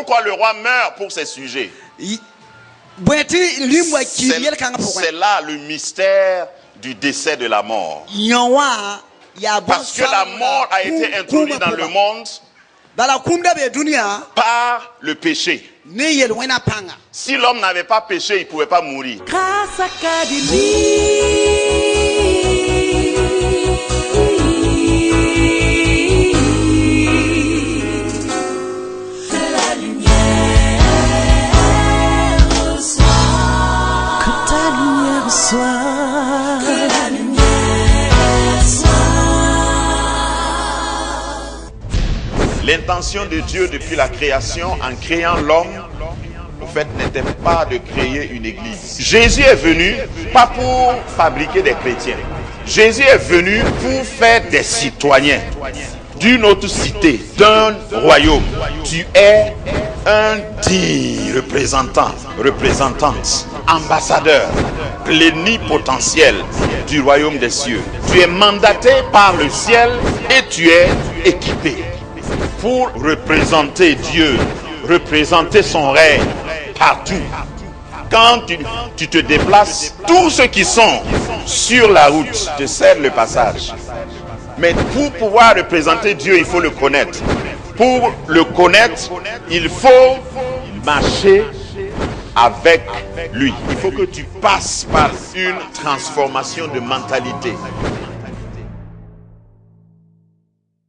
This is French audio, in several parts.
pourquoi le roi meurt pour ses sujets. C'est là le mystère du décès de la mort. Parce que la mort a été introduite dans le monde par le péché. Si l'homme n'avait pas péché, il ne pouvait pas mourir. L'intention de Dieu depuis la création, en créant l'homme, en fait, n'était pas de créer une église. Jésus est venu pas pour fabriquer des chrétiens. Jésus est venu pour faire des citoyens d'une autre cité, d'un royaume. Tu es un digne représentante, ambassadeur, plénipotentiel du royaume des cieux. Tu es mandaté par le ciel et tu es équipé pour représenter Dieu, représenter son règne partout. Quand tu te déplaces, tous ceux qui sont sur la route te cèdent le passage. Mais pour pouvoir représenter Dieu, il faut le connaître. Pour le connaître, il faut marcher avec lui. Il faut que tu passes par une transformation de mentalité.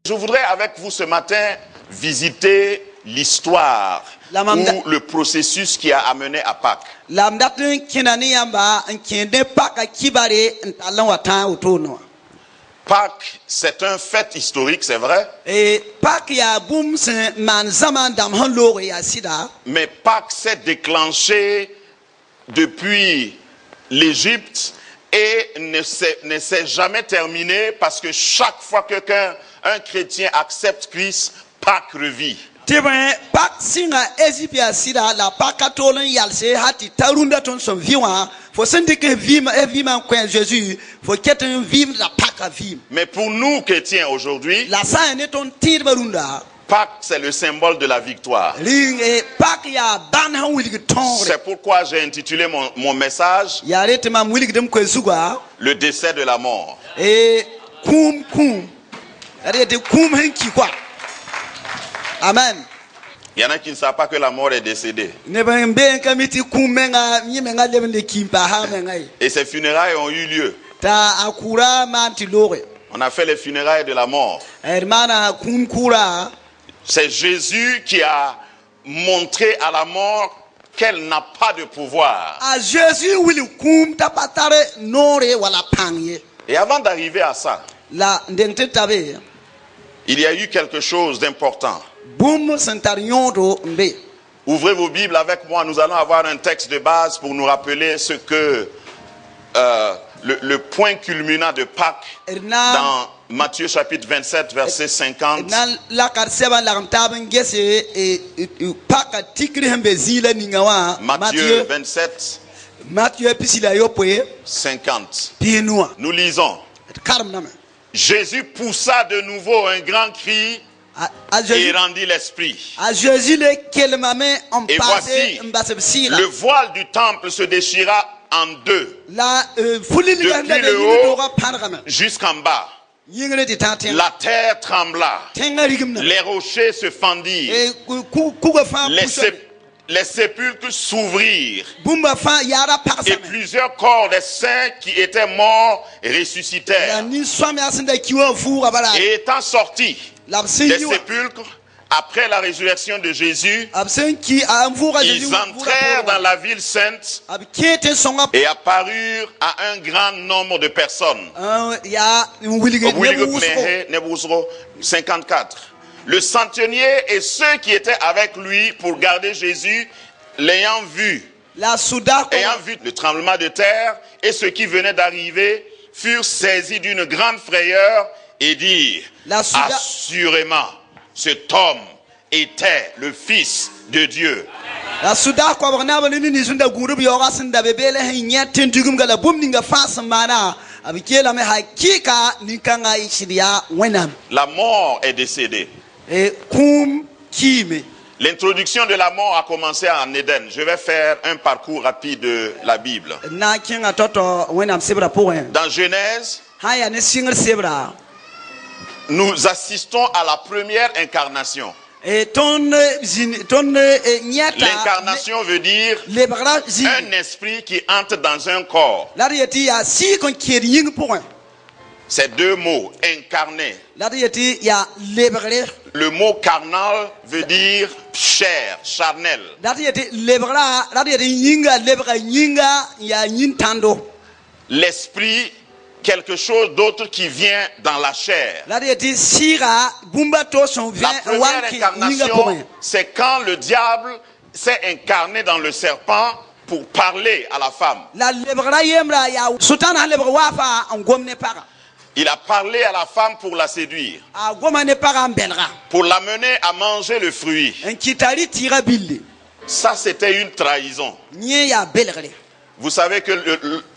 Je voudrais avec vous ce matin visiter l'histoire ou le processus qui a amené à Pâques. Pâques, c'est un fait historique, c'est vrai. Mais Pâques s'est déclenché depuis l'Égypte et ne s'est jamais terminé parce que chaque fois qu'un chrétien accepte Christ, Pâques revit. Mais pour nous chrétiens aujourd'hui, Pâques c'est le symbole de la victoire. C'est pourquoi j'ai intitulé mon message Le décès de la mort. Amen. Il y en a qui ne savent pas que la mort est décédée. Et ces funérailles ont eu lieu. On a fait les funérailles de la mort. C'est Jésus qui a montré à la mort qu'elle n'a pas de pouvoir. Et avant d'arriver à ça, il y a eu quelque chose d'important. Ouvrez vos Bibles avec moi, nous allons avoir un texte de base pour nous rappeler ce que le point culminant de Pâques dans Matthieu chapitre 27 verset 50. Matthieu 27 50. Nous lisons. Jésus poussa de nouveau un grand cri et rendit l'esprit. Et voici, le voile du temple se déchira en deux, depuis le haut jusqu'en bas. La terre trembla, les rochers se fendirent, les sépulcres s'ouvrirent, et plusieurs corps des saints qui étaient morts ressuscitèrent. Et étant sortis des sépulcres, après la résurrection de Jésus, ils entrèrent dans la ville sainte et apparurent à un grand nombre de personnes. 54. Le centenier et ceux qui étaient avec lui pour garder Jésus, l'ayant vu le tremblement de terre et ce qui venait d'arriver, furent saisis d'une grande frayeur et dirent: assurément, cet homme était le Fils de Dieu. La mort est décédée. L'introduction de la mort a commencé en Éden. Je vais faire un parcours rapide de la Bible. Na kinga toto wenam sebra poen. Dans Genèse, Haya ne single sebra. nous assistons à la première incarnation. Et ton nyata. L'incarnation veut dire Lebra zi. un esprit qui entre dans un corps. La yeti ya si kon kiri ying poen. Ces deux mots, incarné. La yeti ya lebre. Le mot carnal veut dire chair, charnel. La yeti lebra, la yeti yinga lebra yinga ya nyintando. L'esprit, quelque chose d'autre qui vient dans la chair. La yeti sira bumbato son vient La première incarnation, c'est quand le diable s'est incarné dans le serpent pour parler à la femme. La lebra yemra ya sultana lebra wafa ngomne para. Il a parlé à la femme pour la séduire, A gomane para mbelra. pour l'amener à manger le fruit. En kitari tira billi. Ça, c'était une trahison. Nye ya belre. Vous savez que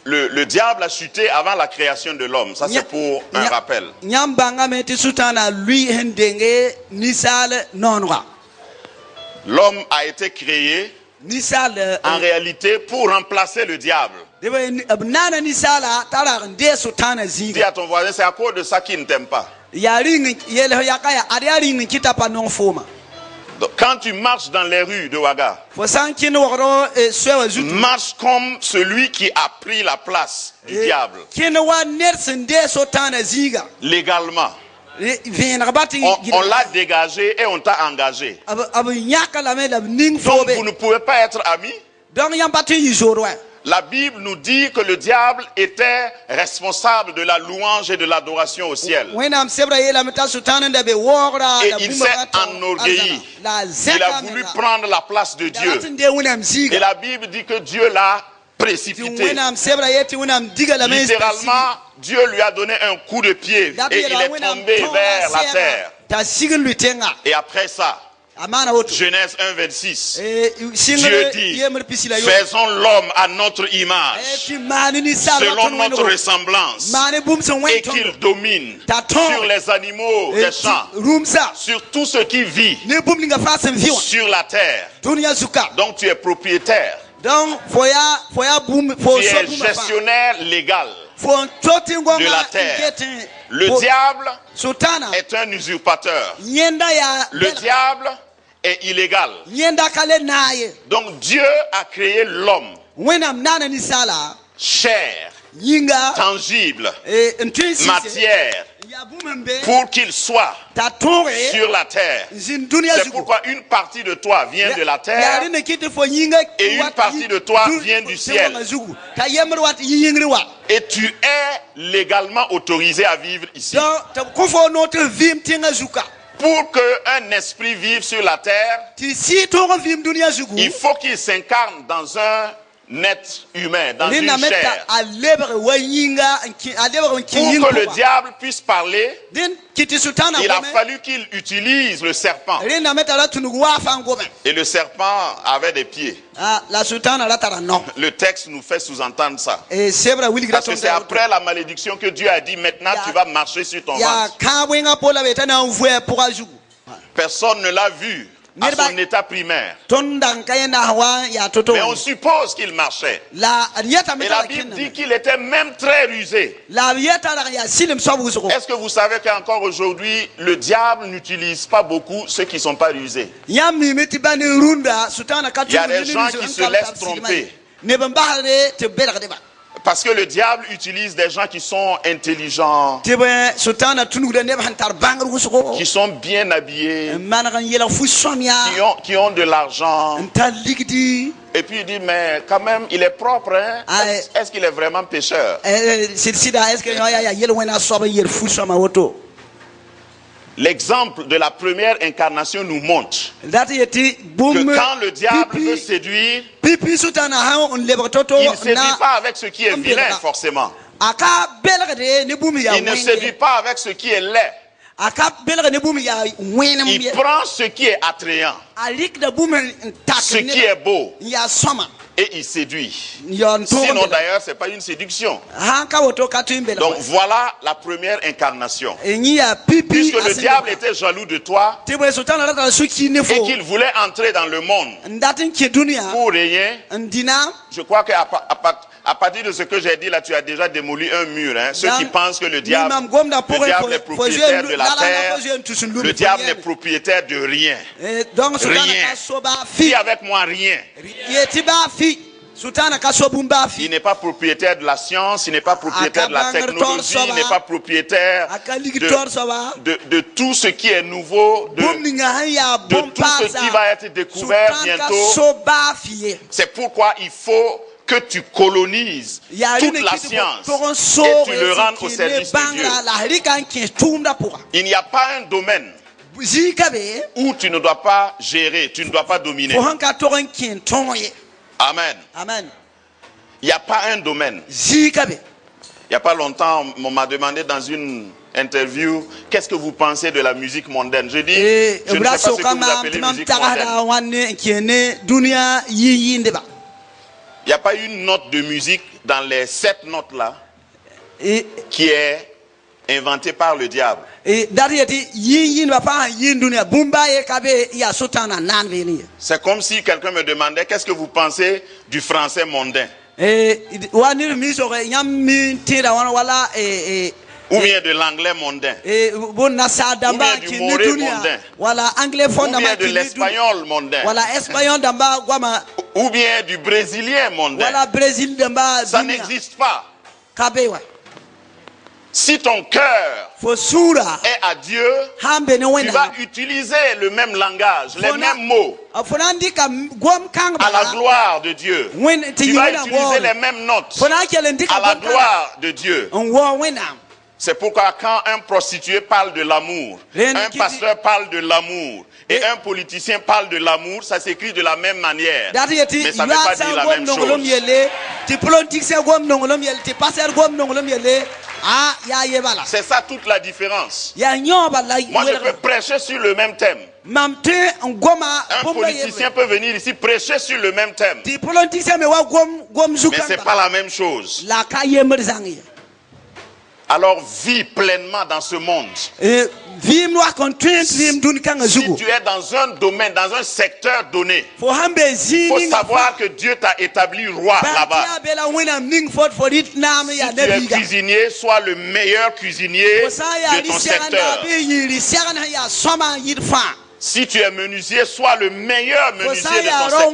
le diable a chuté avant la création de l'homme. Ça, c'est pour un rappel. Nyambanga meti sultana lui hendenge nisal nonwa. L'homme a été créé Nisal en réalité pour remplacer le diable. debe nana nisala tara nde sultana Dis zinga. à ton voisin, c'est à cause de ça qu'il ne t'aime pas. Ya ring yele yakaya ariari ni kitapa non foma. Donc, quand tu marches dans les rues de Ouaga, Fo sankin woro sewa zutu. marche comme celui qui a pris la place du diable, Kin wa nersen nde sultana zinga. légalement. Vien rabati On l'a dégagé et on t'a engagé. ab nyaka la me la ning Donc fobe. vous ne pouvez pas être amis. Donc yambati yizoro. La Bible nous dit que le diable était responsable de la louange et de l'adoration au ciel. Et il s'est enorgueilli. Il a voulu prendre la place de Dieu. Et la Bible dit que Dieu l'a précipité. Littéralement, Dieu lui a donné un coup de pied et il est tombé vers la terre. Et après ça, Genèse 1, 26, Dieu dit, faisons l'homme à notre image, selon notre ressemblance, et qu'il domine sur les animaux des champs, sur tout ce qui vit sur la terre. Donc tu es propriétaire, tu es gestionnaire légal de la terre. Le diable est un usurpateur. Le diable est illégal. Donc Dieu a créé l'homme, chair, tangible, matière, pour qu'il soit sur la terre. C'est pourquoi une partie de toi vient de la terre et une partie de toi vient du ciel. Et tu es légalement autorisé à vivre ici. Pour qu'un esprit vive sur la terre, il faut qu'il s'incarne dans un être humain, dans une chair. Pour que le diable puisse parler, il a fallu qu'il utilise le serpent. Et le serpent avait des pieds. Le texte nous fait sous-entendre ça. Parce que c'est après la malédiction que Dieu a dit, maintenant tu vas marcher sur ton ventre. Personne ne l'a vu à son état primaire. Mais on suppose qu'il marchait. Et la Bible dit qu'il était même très rusé. Est-ce que vous savez qu'encore aujourd'hui, le diable n'utilise pas beaucoup ceux qui ne sont pas rusés? Il y a des gens qui se laissent tromper. Parce que le diable utilise des gens qui sont intelligents, qui sont bien habillés, qui ont de l'argent. Et puis il dit, mais quand même, il est propre. Hein? Est-ce qu'il est vraiment pécheur? L'exemple de la première incarnation nous montre que quand le diable veut séduire, il ne séduit pas avec ce qui est vilain forcément. Il ne séduit pas avec ce qui est laid. Il prend ce qui est attrayant, ce qui est beau. et il séduit. yon Sinon to d'ailleurs, ce n'est pas une séduction. hanka woto katumbela Donc voilà la première incarnation. enyi ya pipi Puisque le diable était jaloux de toi tibwe sultana rata suki et nefo qu'il voulait entrer dans le monde ndatin ki dunia pour régner, ndina je crois qu'à partir de ce que j'ai dit là, tu as déjà démoli un mur. Hein. Ceux qui pensent que le diable est propriétaire de la terre, le diable n'est propriétaire de rien. Rien. Dis avec moi rien. Il n'est pas propriétaire de la science, il n'est pas propriétaire de la technologie, il n'est pas propriétaire de tout ce qui est nouveau, de tout ce qui va être découvert bientôt. C'est pourquoi il faut que tu colonises toute la science et tu le rends au service de Dieu. Il n'y a pas un domaine où tu ne dois pas gérer, tu ne dois pas dominer. Amen. Amen. Il n'y a pas un domaine. Il n'y a pas longtemps, on m'a demandé dans une interview, qu'est-ce que vous pensez de la musique mondaine? Je dis, je ne sais pas ce que vous appelez musique mondaine. Il n'y a pas une note de musique dans les 7 notes là qui est inventée par le diable. C'est comme si quelqu'un me demandait qu'est-ce que vous pensez du français mondain ou bien de l'anglais mondain ou bien du moré mondain ou bien de l'espagnol mondain ou bien du brésilien mondain. Ça n'existe pas. Si ton cœur est à Dieu, tu vas utiliser le même langage, les mêmes mots à la gloire de Dieu. Tu vas utiliser les mêmes notes à la gloire de Dieu. C'est pourquoi quand un prostitué parle de l'amour, un pasteur parle de l'amour et un politicien parle de l'amour, ça s'écrit de la même manière. Mais ça ne veut pas dire la même chose. C'est ça toute la différence. Moi je peux prêcher sur le même thème. Un politicien peut venir ici prêcher sur le même thème. Mais ce n'est pas la même chose. Alors vis pleinement dans ce monde. Si tu es dans un domaine, dans un secteur donné, il faut savoir que Dieu t'a établi roi là-bas. Si tu es cuisinier, sois le meilleur cuisinier de ton secteur. Si tu es menuisier, sois le meilleur menuisier de ton secteur.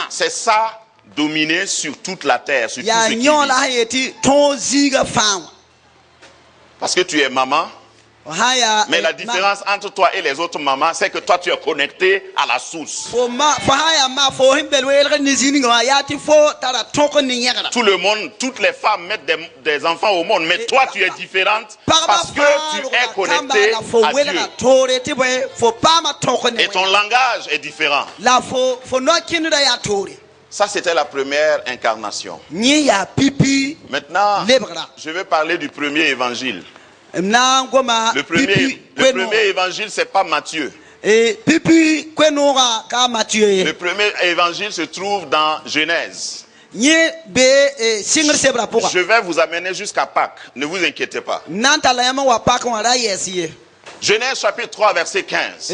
C'est ça. Dominer sur toute la terre, sur tout ce qui vit. Parce que tu es maman. Mais la différence entre toi et les autres mamans, c'est que toi tu es connecté à la source. Tout le monde, toutes les femmes mettent des enfants au monde, mais toi tu es différente parce que tu es connecté à Dieu. Et ton langage est différent. Ça, c'était la première incarnation. Maintenant, je vais parler du premier évangile. Le premier évangile, ce n'est pas Matthieu. Le premier évangile se trouve dans Genèse. Je vais vous amener jusqu'à Pâques. Ne vous inquiétez pas. Genèse chapitre 3 verset 15.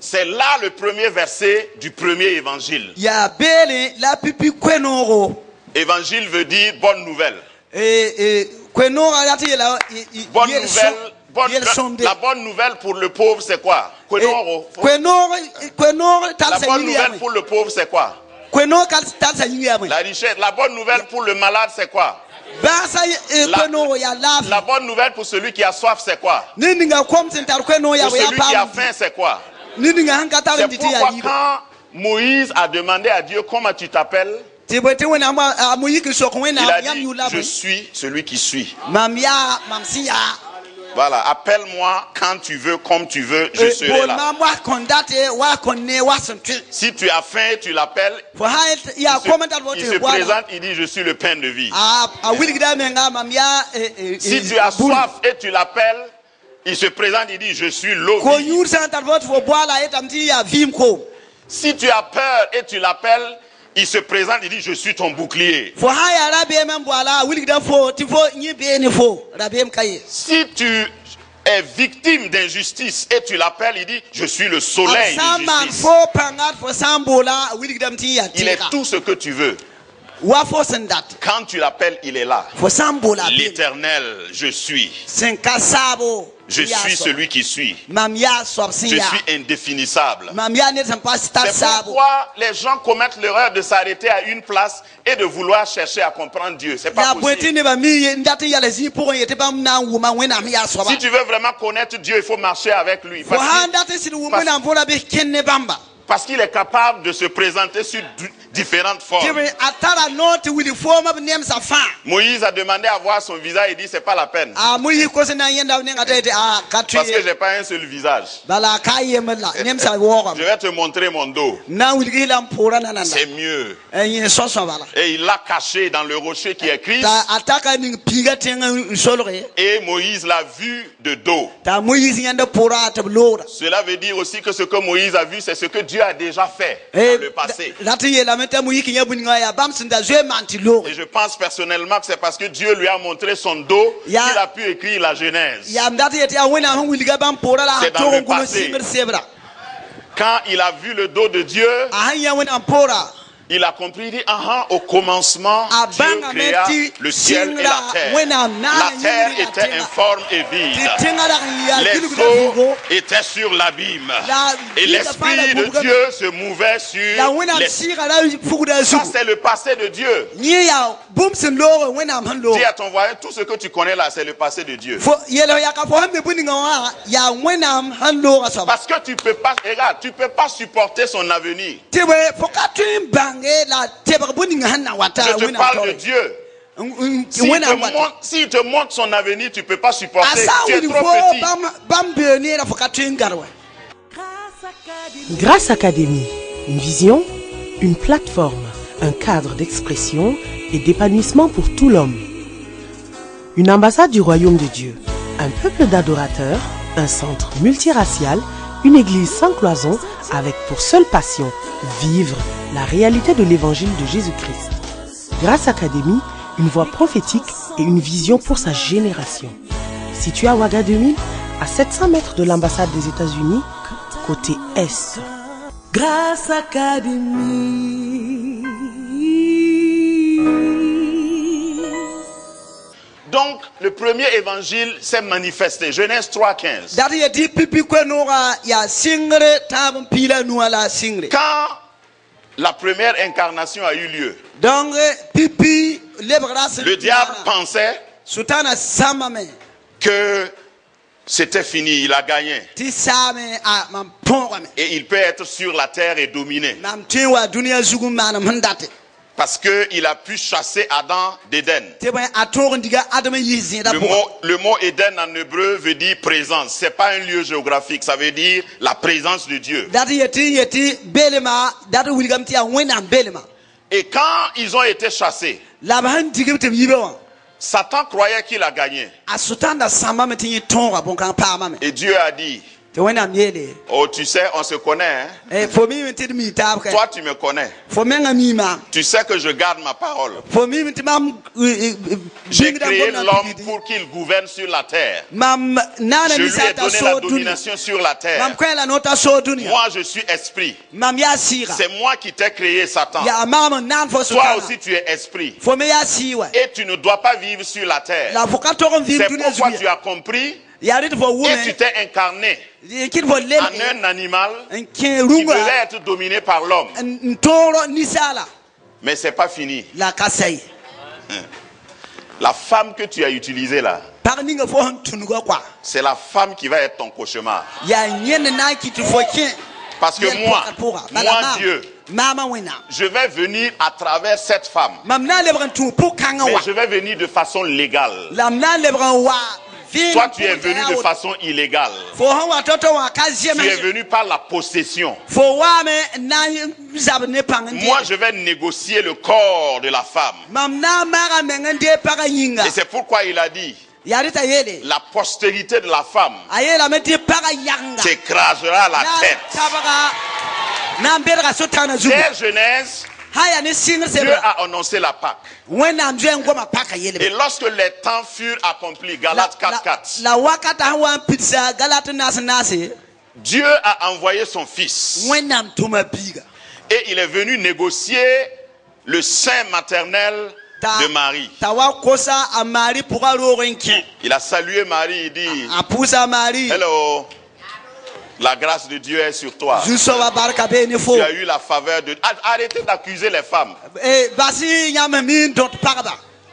C'est là le premier verset du premier évangile. Évangile veut dire bonne nouvelle. La bonne nouvelle pour le pauvre c'est quoi? La bonne nouvelle pour le pauvre c'est quoi? La richesse. La bonne nouvelle pour le malade c'est quoi? La bonne nouvelle pour celui qui a soif, c'est quoi? Pour celui qui a faim, c'est quoi? C'est pourquoi quand Moïse a demandé à Dieu comment tu t'appelles, il a dit je suis celui qui suis. Voilà, appelle-moi quand tu veux, comme tu veux, je serai là. Si tu as faim, tu l'appelles. Il se présente, il dit je suis le pain de vie. Si tu as soif et tu l'appelles, il se présente, il dit je suis l'eau vive. Si tu as peur et tu l'appelles, il se présente, il dit, je suis ton bouclier. Si tu es victime d'injustice et tu l'appelles, il dit, je suis le soleil de justice. Il est tout ce que tu veux. Quand tu l'appelles, il est là. L'Éternel, je suis. Je suis celui qui suis. Je suis indéfinissable. C'est pourquoi les gens commettent l'erreur de s'arrêter à une place et de vouloir chercher à comprendre Dieu. C'est pas possible. Si tu veux vraiment connaître Dieu, il faut marcher avec lui. Parce qu'il est capable de se présenter sur différentes formes. Moïse a demandé à voir son visage et dit c'est pas la peine. Parce que j'ai pas un seul visage. Je vais te montrer mon dos. C'est mieux. Et il l'a caché dans le rocher qui est Christ. Et Moïse l'a vu de dos. Cela veut dire aussi que ce que Moïse a vu, c'est ce que Dieu a déjà fait dans le passé. Et je pense personnellement que c'est parce que Dieu lui a montré son dos qu'il a pu écrire la Genèse. C'est dans le passé. Quand il a vu le dos de Dieu, il a compris, il dit, au commencement, Dieu créa le ciel et la terre. La terre était informe et vide. Les eaux étaient sur l'abîme. Et l'Esprit de Dieu se mouvait sur les... Ça, c'est le passé de Dieu. Dis à ton voisin, tout ce que tu connais là, c'est le passé de Dieu. Parce que tu peux pas, regarde, tu peux pas supporter son avenir. Je te parle de Dieu. S'il te montre son avenir, tu ne peux pas supporter. Tu es trop petit. Grâce Académie, une vision, une plateforme, un cadre d'expression et d'épanouissement pour tout l'homme. Une ambassade du royaume de Dieu, un peuple d'adorateurs, un centre multiracial, une église sans cloison avec pour seule passion vivre la réalité de l'évangile de Jésus-Christ. Grâce Académie, une voix prophétique et une vision pour sa génération. Situé à Ouaga 2000, à 700 mètres de l'ambassade des États-Unis, côté Est. Grâce Académie. Donc, le premier évangile s'est manifesté. Genèse 3:15. Quand la première incarnation a eu lieu, le diable pensait que c'était fini, il a gagné. Et il peut être sur la terre et dominer. Parce qu'il a pu chasser Adam d'Éden. Le mot Éden en hébreu veut dire présence. Ce n'est pas un lieu géographique, ça veut dire la présence de Dieu. Et quand ils ont été chassés, Satan croyait qu'il a gagné. Et Dieu a dit, oh, tu sais, on se connaît. Hein? Toi, tu me connais. Tu sais que je garde ma parole. J'ai créé l'homme pour qu'il gouverne sur la terre. Je lui ai donné la domination sur la terre. Moi, je suis esprit. C'est moi qui t'ai créé, Satan. Toi aussi, tu es esprit. Et tu ne dois pas vivre sur la terre. C'est pourquoi tu as compris. Et tu t'es incarné en un animal qui devait être dominé par l'homme. Mais c'est pas fini. La femme que tu as utilisée là, c'est la femme qui va être ton cauchemar. Parce que moi Dieu, je vais venir à travers cette femme. Mais je vais venir de façon légale. Toi, tu es venu de façon illégale. Tu es venu par la possession. Moi, je vais négocier le corps de la femme. Et c'est pourquoi il a dit, la postérité de la femme t'écrasera la tête. na mbere ga so tana zugu Dès Genèse, haya ne singa Dieu sebra a annoncé la Pâque. wena mjwe ngoma paka Et yele lorsque les temps furent accomplis, Galates 4:4, la wakata hawa pizza galata nasi Dieu a envoyé son Fils. wena mtuma biga Et il est venu négocier le sein maternel de Marie. tawa kosa a Marie pour renkin Il a salué Marie, il dit, a pousa Marie hello, la grâce de Dieu est sur toi. juso wa barka be ne fo Tu as eu la faveur de... Arrêtez d'accuser les femmes. e basi nyama min dot parba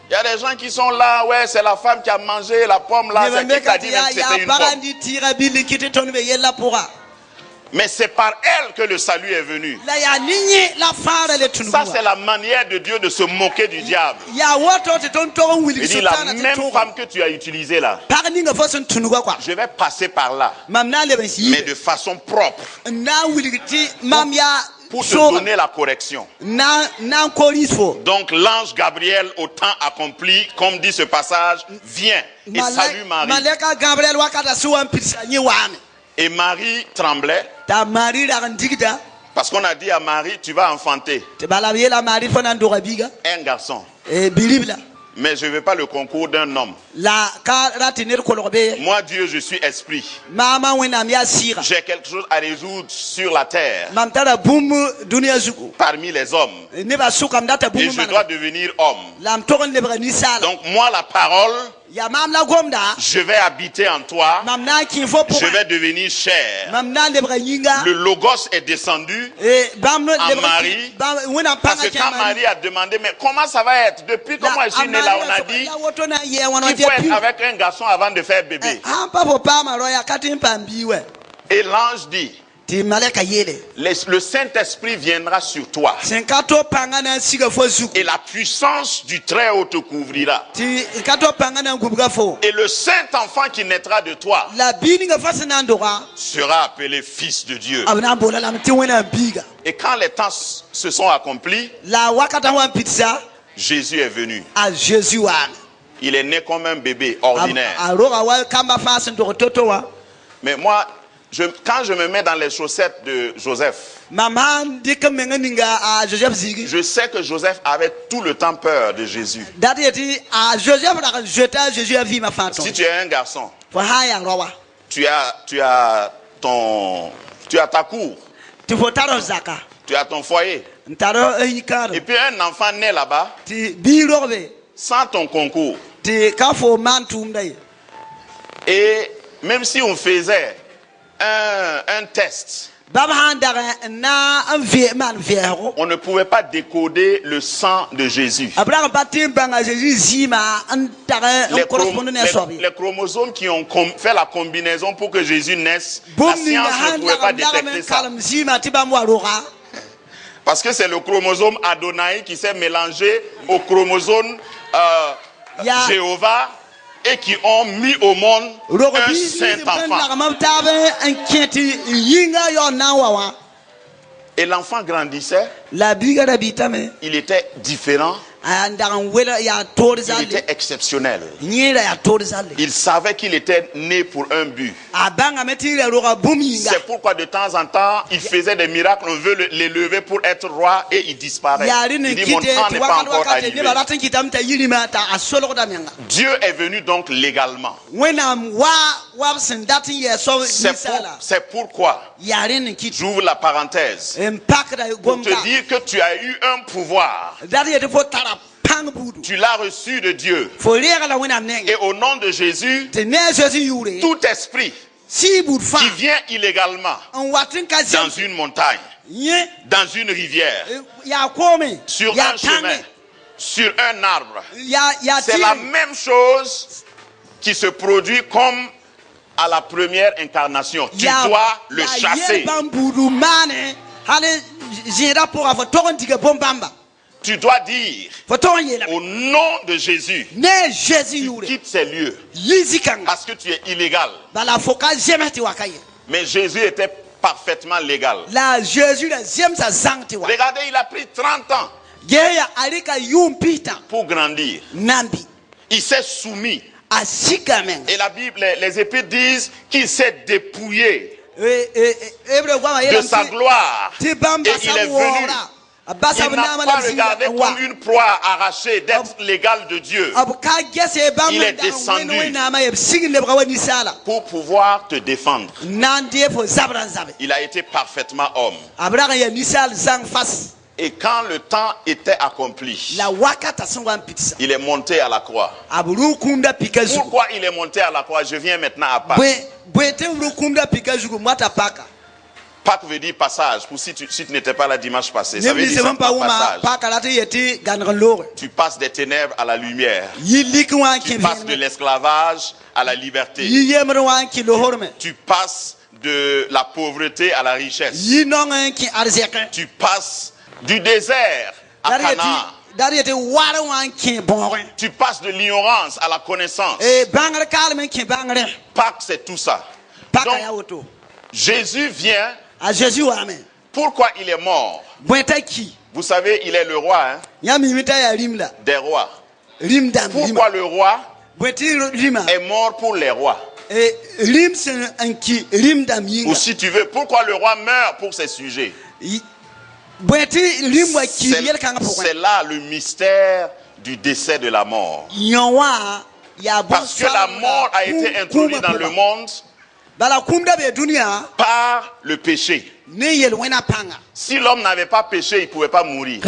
Il y a des gens qui sont là, ouais, c'est la femme qui a mangé la pomme là, c'est qui t'a dit même que c'était une pomme. barandi tira bili kiti ton be yella pourra Mais c'est par elle que le salut est venu. la ya ninyi la fara le tunu Ça, c'est la manière de Dieu de se moquer du diable. ya woto te ton to wili Il dit, la même femme que tu as utilisée là, par ninga fosun tunu quoi je vais passer par là, mamna le bensi mais de façon propre, na wili ti mam ya pour te donner la correction. na korisfo Donc l'ange Gabriel, au temps accompli, comme dit ce passage, vient et salue Marie. maleka Gabriel wakata suwan pizza nyi wame Et Marie tremblait, ta Marie la ndigida parce qu'on a dit à Marie, tu vas enfanter te bala yela Marie fona ndora biga un garçon. e bilibla Mais je ne veux pas le concours d'un homme. la ka ratinir kolorbe Moi, Dieu, je suis esprit. mama wena mia sira J'ai quelque chose à résoudre sur la terre, mamtara bum dunia zuku parmi les hommes. ne ba suka mdata Et bum je dois devenir homme. lam togon le bra ni sala Donc moi, la parole, ya mam la gomda je vais habiter en toi. mam na kin fo pour Je vais devenir chair. mam na le bra yinga Le logos est descendu. e bam no En le bra Marie, bam wena Parce panga que quand Marie a demandé, mais comment ça va être? Depuis comment je suis né là, on a dit ya woto na ye wono qu'il faut être avec un garçon avant de faire bébé. ah pa fo pa ma roya katin pambiwe Et l'ange dit, ti maleka yele le Saint-Esprit viendra sur toi. senkato panga na siga fo zuku Et la puissance du Très-Haut te couvrira. ti kato panga na ngubuga fo Et le Saint-Enfant qui naîtra de toi la bini nga fasina ndora sera appelé Fils de Dieu. abna bola lam ti wena biga Et quand les temps se sont accomplis, la wakata wan pizza Jésus est venu. à Jésus wa Il est né comme un bébé ordinaire. aroga wa kamba fasin do toto wa Mais moi, quand je me mets dans les chaussettes de Joseph, maman dik menganinga a Joseph zigi je sais que Joseph avait tout le temps peur de Jésus. dadi eti a Joseph la jeta Jésus a vu ma faton Si tu es un garçon, fo haya rowa tu as ta cour, ti fo taro zaka tu as ton foyer. ntaro ikaro Et puis un enfant naît là-bas ti birobe sans ton concours. ti kafo mantum dai Et même si on faisait un test, baba handara na envie man viero on ne pouvait pas décoder le sang de Jésus. abraham batim banga Jésus zima antara on correspond na sobi Les chromosomes qui ont fait la combinaison pour que Jésus naisse, la bom ni science ne pouvait pas handara détecter ça. kalam zima tiba mwalora Parce que c'est le chromosome Adonai qui s'est mélangé au chromosome Jéhovah et qui ont mis au monde un saint enfant. Et l'enfant grandissait, la biga da bitame il était différent, andaran wela ya tor il zale était exceptionnel. nyira ya tor zale Il savait qu'il était né pour un but. abanga metira roga buminga C'est pourquoi de temps en temps, il faisait des miracles. On veut l'élever pour être roi et il disparaît. yari Il ne dit, mon kite temps n'est pas encore wakati arrivé. ne balatin kitam ta yirima ta asolo da menga Dieu est venu donc légalement. wena wa sendatin ye so misala C'est pourquoi, yari ne kite j'ouvre la parenthèse, impact da pour gomka te dire que tu as eu un pouvoir. dadi ye fo tara pang budu Tu l'as reçu de Dieu. fo lera la wena menga Et au nom de Jésus, te ne Jésus yure tout esprit si budfa qui vient illégalement en watin ka dans une montagne, nye dans une rivière, ya kome sur ya un chemin, sur un arbre, ya c'est la même chose qui se produit comme à la première incarnation. Tu dois le chasser. Tu dois dire au nom de Jésus, quitte ces lieux parce que tu es illégal. Mais Jésus était parfaitement légal. Regardez, il a pris 30 ans pour grandir. Il s'est soumis. Et la Bible, les Épîtres disent qu'il s'est dépouillé de sa gloire. Et il est venu. Il n'a pas regardé comme une proie arrachée d'être l'égal de Dieu. Il est descendu pour pouvoir te défendre. Il a été parfaitement homme. Et quand le temps était accompli, il est monté à la croix. Pourquoi il est monté à la croix? Je viens maintenant à Pâques. Pâques veut dire passage. Pour si tu n'étais pas là dimanche passé, ça veut dire passage. Tu passes des ténèbres à la lumière. Tu passes de l'esclavage à la liberté. Tu passes de la pauvreté à la richesse. Tu passes du désert à Canaan. Tu passes de l'ignorance à la connaissance. Pâques, c'est tout ça. Donc, Jésus vient. Pourquoi il est mort? Vous savez, il est le roi, hein, des rois. Pourquoi le roi est mort pour les rois? Ou si tu veux, pourquoi le roi meurt pour ses sujets? C'est là le mystère du décès de la mort. Parce que la mort a été introduite dans le monde par le péché. Si l'homme n'avait pas péché, il ne pouvait pas mourir.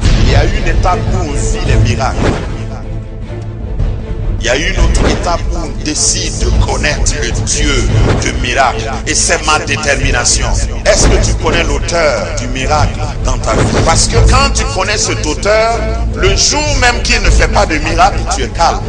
Il y a une étape où on vit les miracles. Il y a une autre étape où on décide de connaître le Dieu de miracle. Et c'est ma détermination. Est-ce que tu connais l'auteur du miracle dans ta vie? Parce que quand tu connais cet auteur, le jour même qu'il ne fait pas de miracle, tu es calme.